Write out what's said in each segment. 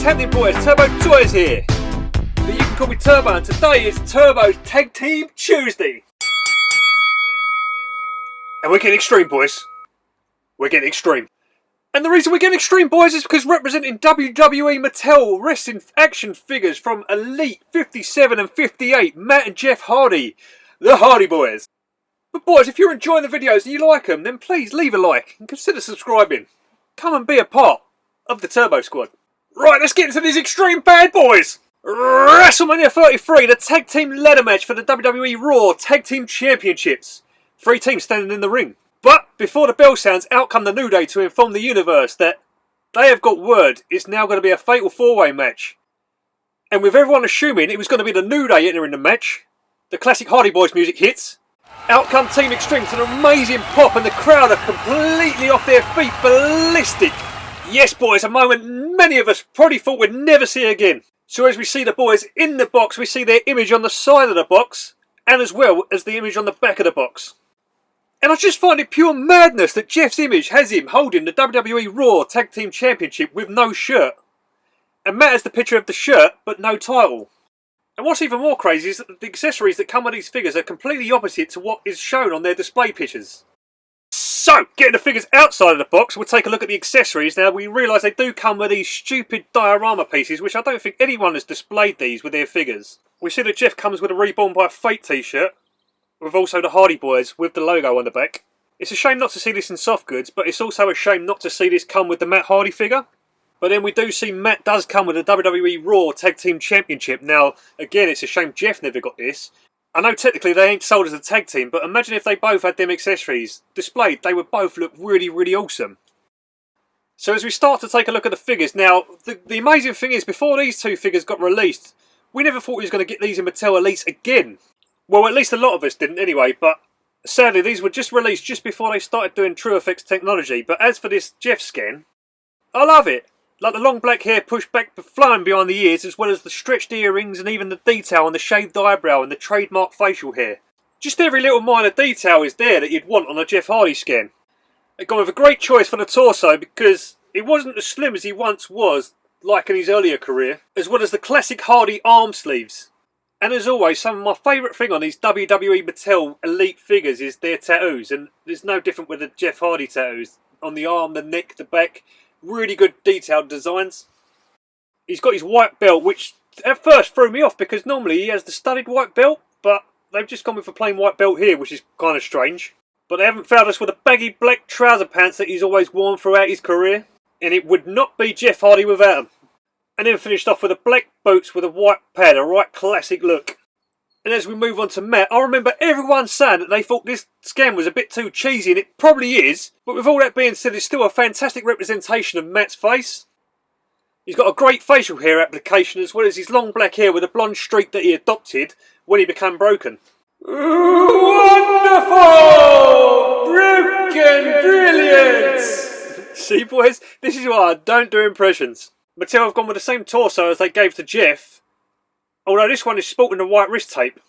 happening, boys? Turbo Toys here. But you can call me Turbo, and today is Turbo's Tag Team Tuesday. And we're getting extreme, boys. We're getting extreme. And the reason we're getting extreme, boys, is because representing Wwe Mattel wrestling action figures from Elite 57 and 58, Matt and Jeff Hardy, the Hardy Boyz. But boys, if you're enjoying the videos and you like them, then please leave a like and consider subscribing. Come and be a part of the Turbo Squad. Right, let's get into these extreme bad boys. WrestleMania 33, the tag team ladder match for the WWE Raw Tag Team Championships. 3 teams standing in the ring. But before the bell sounds, out come the New Day to inform the universe that they have got word it's now going to be a fatal 4-way match. And with everyone assuming it was going to be the New Day entering the match, the classic Hardy Boyz music hits. Out come Team Extreme to an amazing pop, and the crowd are completely off their feet, ballistic. Yes, boys, a moment many of us probably thought we'd never see again. So as we see the boys in the box, we see their image on the side of the box, and as well as the image on the back of the box. And I just find it pure madness that Jeff's image has him holding the WWE Raw Tag Team Championship with no shirt. And Matt has the picture of the shirt, but no title. And what's even more crazy is that the accessories that come with these figures are completely opposite to what is shown on their display pictures. So, getting the figures outside of the box, we'll take a look at the accessories. Now, we realise they do come with these stupid diorama pieces, which I don't think anyone has displayed these with their figures. We see that Jeff comes with a Reborn by Fate t-shirt, with also the Hardy Boyz with the logo on the back. It's a shame not to see this in soft goods, but it's also a shame not to see this come with the Matt Hardy figure. But then we do see Matt does come with the WWE Raw Tag Team Championship. Now, again, it's a shame Jeff never got this. I know technically they ain't sold as a tag team, but imagine if they both had them accessories displayed, they would both look really, really awesome. So as we start to take a look at the figures, now, the amazing thing is, before these 2 figures got released, we never thought we was going to get these in Mattel Elites again. Well, at least a lot of us didn't anyway, but sadly these were just released just before they started doing True Effects technology. But as for this Jeff scan, I love it. Like the long black hair pushed back flowing behind the ears, as well as the stretched earrings and even the detail on the shaved eyebrow and the trademark facial hair. Just every little minor detail is there that you'd want on a Jeff Hardy scan. They've gone with a great choice for the torso because it wasn't as slim as he once was, like in his earlier career, as well as the classic Hardy arm sleeves. And as always, some of my favourite thing on these WWE Mattel Elite figures is their tattoos, and there's no different with the Jeff Hardy tattoos. On the arm, the neck, the back. Really good detailed designs. He's got his white belt, which at first threw me off because normally he has the studded white belt, but they've just gone with a plain white belt here, which is kind of strange. But they haven't found us with the baggy black trouser pants that he's always worn throughout his career, and it would not be Jeff Hardy without them. And then finished off with the black boots with a white pad, a right classic look. And as we move on to Matt, I remember everyone saying that they thought this scan was a bit too cheesy, and it probably is. But with all that being said, it's still a fantastic representation of Matt's face. He's got a great facial hair application, as well as his long black hair with a blonde streak that he adopted when he became broken. Wonderful! Broken brilliance! See, boys, this is why I don't do impressions. Mattel have gone with the same torso as they gave to Jeff, although this one is sporting a white wrist tape.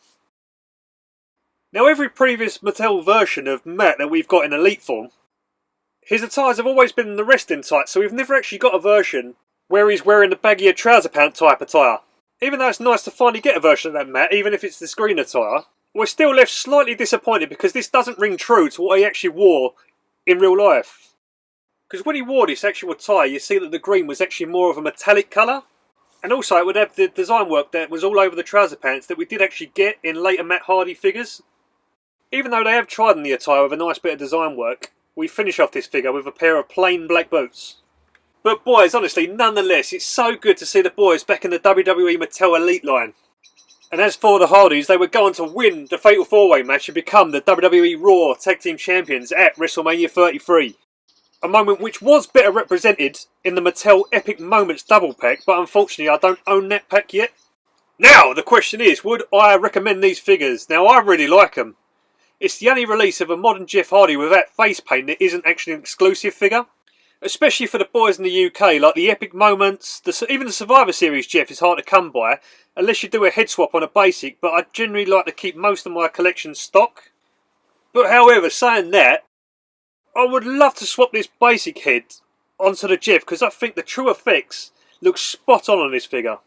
Now, every previous Mattel version of Matt that we've got in Elite form, his attires have always been in the wrestling tights, so we've never actually got a version where he's wearing the baggier trouser pant type attire. Even though it's nice to finally get a version of that Matt, even if it's the screen attire, we're still left slightly disappointed because this doesn't ring true to what he actually wore in real life. Because when he wore this actual attire, you see that the green was actually more of a metallic colour. And also it would have the design work that was all over the trouser pants that we did actually get in later Matt Hardy figures. Even though they have tried in the attire with a nice bit of design work, we finish off this figure with a pair of plain black boots. But boys, honestly, nonetheless, it's so good to see the boys back in the WWE Mattel Elite line. And as for the Hardys, they were going to win the Fatal 4-Way match and become the WWE Raw Tag Team Champions at WrestleMania 33. A moment which was better represented in the Mattel Epic Moments double pack, but unfortunately I don't own that pack yet. Now, the question is, would I recommend these figures? Now, I really like them. It's the only release of a modern Jeff Hardy without face paint that isn't actually an exclusive figure. Especially for the boys in the UK, like the Epic Moments, even the Survivor Series Jeff is hard to come by, unless you do a head swap on a basic, but I generally like to keep most of my collection stock. But however, saying that, I would love to swap this basic head onto the Jeff, because I think the True Effects Looks spot on this figure.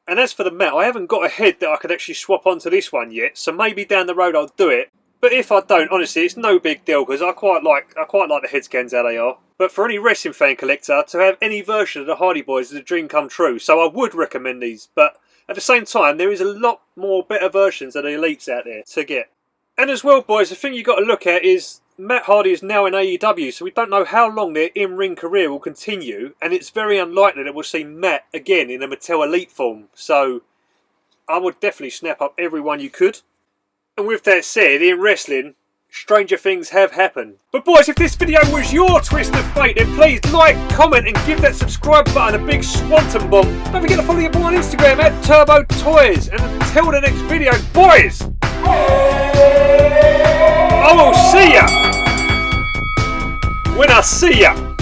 And as for the Matt, I haven't got a head that I could actually swap onto this one yet, so maybe down the road I'll do it. But if I don't, honestly, it's no big deal because I quite like the head scans how they are. But for any wrestling fan collector, to have any version of the Hardy Boyz is a dream come true. So I would recommend these, but at the same time, there is a lot more better versions of the Elites out there to get. And as well, boys, the thing you've got to look at is Matt Hardy is now in AEW, so we don't know how long their in-ring career will continue, and it's very unlikely that we'll see Matt again in a Mattel Elite form. So I would definitely snap up everyone you could. And with that said, in wrestling, stranger things have happened. But boys, if this video was your twist of fate, then please like, comment and give that subscribe button a big swanton bomb. Don't forget to follow your boy on Instagram at Turbo Toys. And until the next video, boys, I will see ya when I see ya.